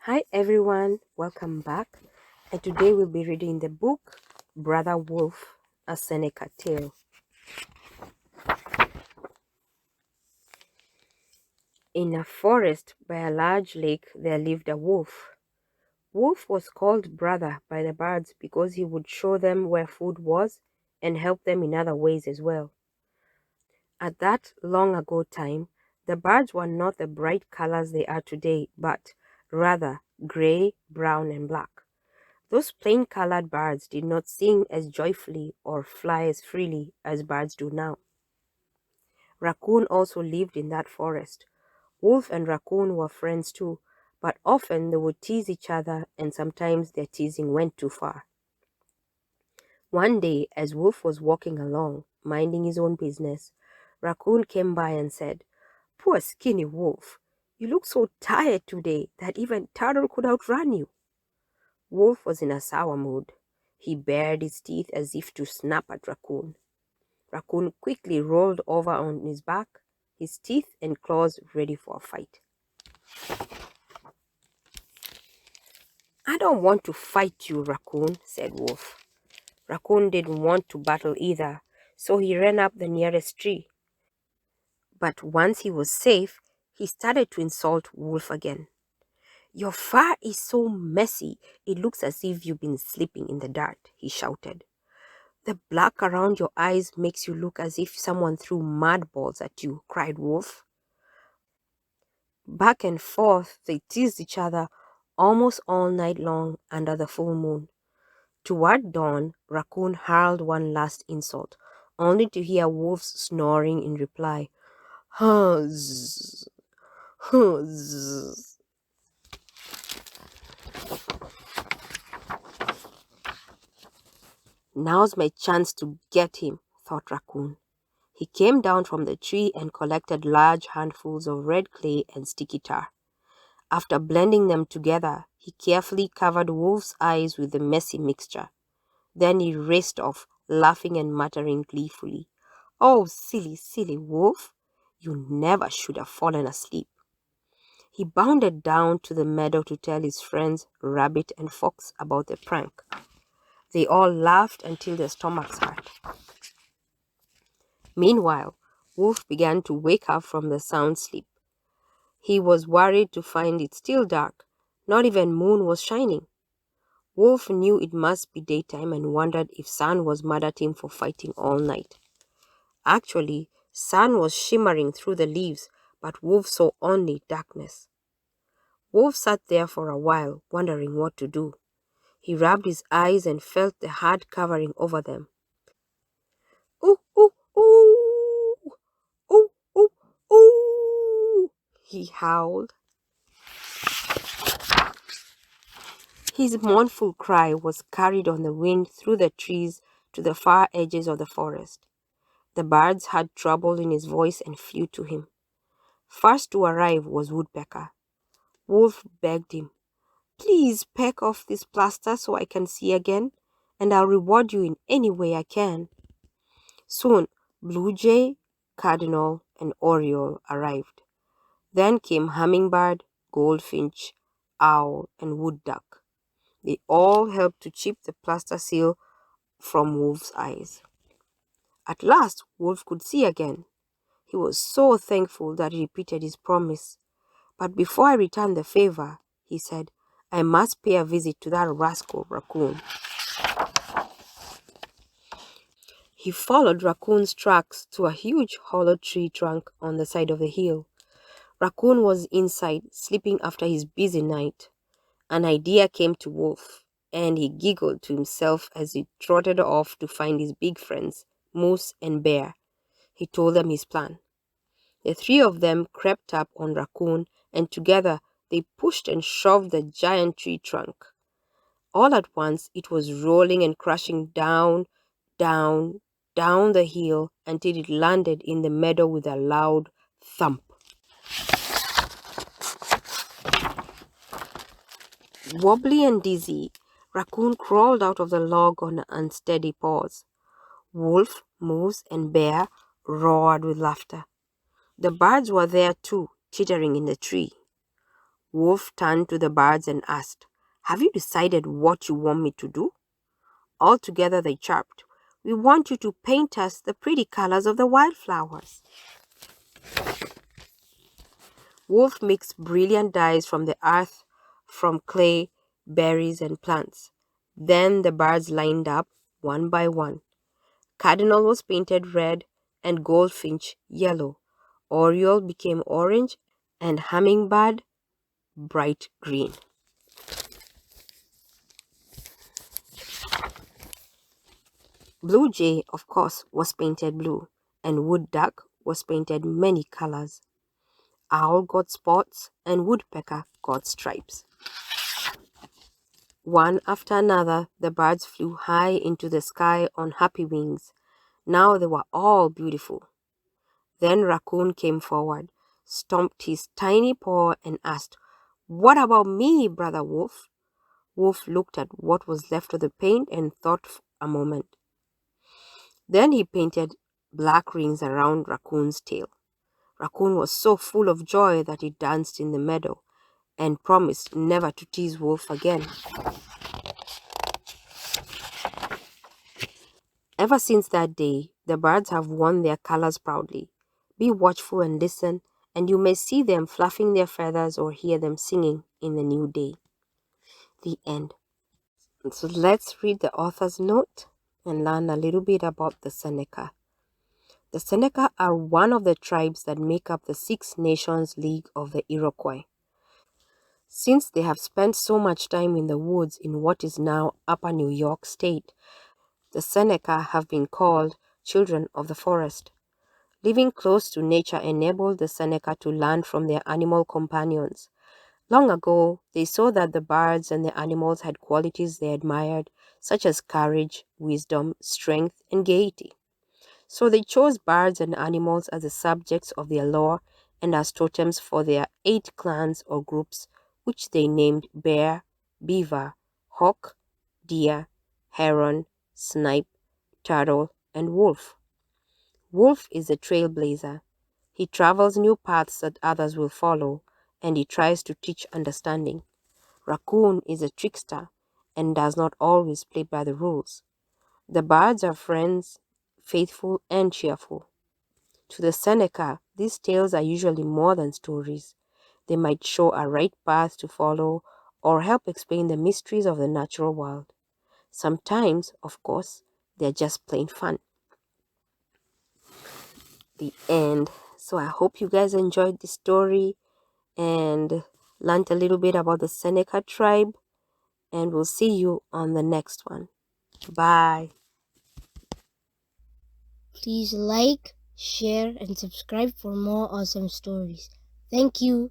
Hi everyone, welcome back. And today we'll be reading the book Brother Wolf, a Seneca Tale. In a forest by a large lake there lived a wolf. Wolf was called brother by the birds because he would show them where food was and help them in other ways as well. At that long ago time, the birds were not the bright colors they are today, but rather gray, brown, and black. Those plain-colored birds did not sing as joyfully or fly as freely as birds do now. Raccoon also lived in that forest. Wolf and Raccoon were friends too, but often they would tease each other and sometimes their teasing went too far. One day, as Wolf was walking along, minding his own business, Raccoon came by and said, "Poor skinny Wolf, you look so tired today that even Turtle could outrun you." Wolf was in a sour mood. He bared his teeth as if to snap at Raccoon. Raccoon quickly rolled over on his back, his teeth and claws ready for a fight. "I don't want to fight you, Raccoon," said Wolf. Raccoon didn't want to battle either, so he ran up the nearest tree. But once he was safe, he started to insult Wolf again. "Your fur is so messy, it looks as if you've been sleeping in the dirt," he shouted. "The black around your eyes makes you look as if someone threw mud balls at you," cried Wolf. Back and forth they teased each other almost all night long under the full moon. Toward dawn, Raccoon hurled one last insult, only to hear Wolf's snoring in reply. "Huzz, huzz." "Now's my chance to get him," thought Raccoon. He came down from the tree and collected large handfuls of red clay and sticky tar. After blending them together, he carefully covered Wolf's eyes with the messy mixture. Then he raced off, laughing and muttering gleefully, "Oh, silly, silly Wolf! You never should have fallen asleep." He bounded down to the meadow to tell his friends Rabbit and Fox about the prank. They all laughed until their stomachs hurt. Meanwhile, Wolf began to wake up from the sound sleep. He was worried to find it still dark. Not even moon was shining. Wolf knew it must be daytime and wondered if Sun was mad at him for fighting all night. Actually, Sun was shimmering through the leaves, but Wolf saw only darkness. Wolf sat there for a while, wondering what to do. He rubbed his eyes and felt the hard covering over them. "Ooh, ooh, ooh! Ooh, ooh, ooh!" he howled. His mournful cry was carried on the wind through the trees to the far edges of the forest. The birds heard trouble in his voice and flew to him. First to arrive was Woodpecker. Wolf begged him, "Please peck off this plaster so I can see again, and I'll reward you in any way I can." Soon, Blue Jay, Cardinal, and Oriole arrived. Then came Hummingbird, Goldfinch, Owl, and Wood Duck. They all helped to chip the plaster seal from Wolf's eyes. At last, Wolf could see again. He was so thankful that he repeated his promise. "But before I return the favor," he said, "I must pay a visit to that rascal Raccoon." He followed Raccoon's tracks to a huge hollow tree trunk on the side of the hill. Raccoon was inside, sleeping after his busy night. An idea came to Wolf, and he giggled to himself as he trotted off to find his big friends, Moose and Bear. He told them his plan. The three of them crept up on Raccoon, and together they pushed and shoved the giant tree trunk. All at once it was rolling and crashing down, down, down the hill until it landed in the meadow with a loud thump. Wobbly and dizzy, Raccoon crawled out of the log on unsteady paws. Wolf, Moose, and Bear roared with laughter. The birds were there too, chittering in the tree. Wolf turned to the birds and asked, "Have you decided what you want me to do?" All together they chirped, "We want you to paint us the pretty colors of the wildflowers." Wolf mixed brilliant dyes from the earth, from clay, berries, and plants. Then the birds lined up, one by one. Cardinal was painted red and Goldfinch yellow. Oriole became orange and Hummingbird bright green. Blue Jay, of course, was painted blue, and Wood Duck was painted many colors. Owl got spots, and Woodpecker got stripes. One after another, the birds flew high into the sky on happy wings. Now they were all beautiful. Then Raccoon came forward, stomped his tiny paw, and asked, "What about me, Brother Wolf?" Wolf looked at what was left of the paint and thought a moment. Then he painted black rings around Raccoon's tail. Raccoon was so full of joy that he danced in the meadow and promised never to tease Wolf again. Ever since that day, the birds have worn their colors proudly. Be watchful and listen, and you may see them fluffing their feathers or hear them singing in the new day. The end. So let's read the author's note and learn a little bit about the Seneca. The Seneca are one of the tribes that make up the Six Nations League of the Iroquois. Since they have spent so much time in the woods in what is now Upper New York State, the Seneca have been called children of the forest. Living close to nature enabled the Seneca to learn from their animal companions. Long ago, they saw that the birds and the animals had qualities they admired, such as courage, wisdom, strength, and gaiety. So they chose birds and animals as the subjects of their lore and as totems for their 8 clans or groups, which they named bear, beaver, hawk, deer, heron, snipe, turtle, and wolf. Wolf is a trailblazer. He travels new paths that others will follow, and he tries to teach understanding. Raccoon is a trickster and does not always play by the rules. The birds are friends, faithful and cheerful. To the Seneca, these tales are usually more than stories. They might show a right path to follow or help explain the mysteries of the natural world. Sometimes, of course, they're just plain fun. The end. So I hope you guys enjoyed the story and learned a little bit about the Seneca tribe. And we'll see you on the next one. Bye. Please like, share, and subscribe for more awesome stories. Thank you.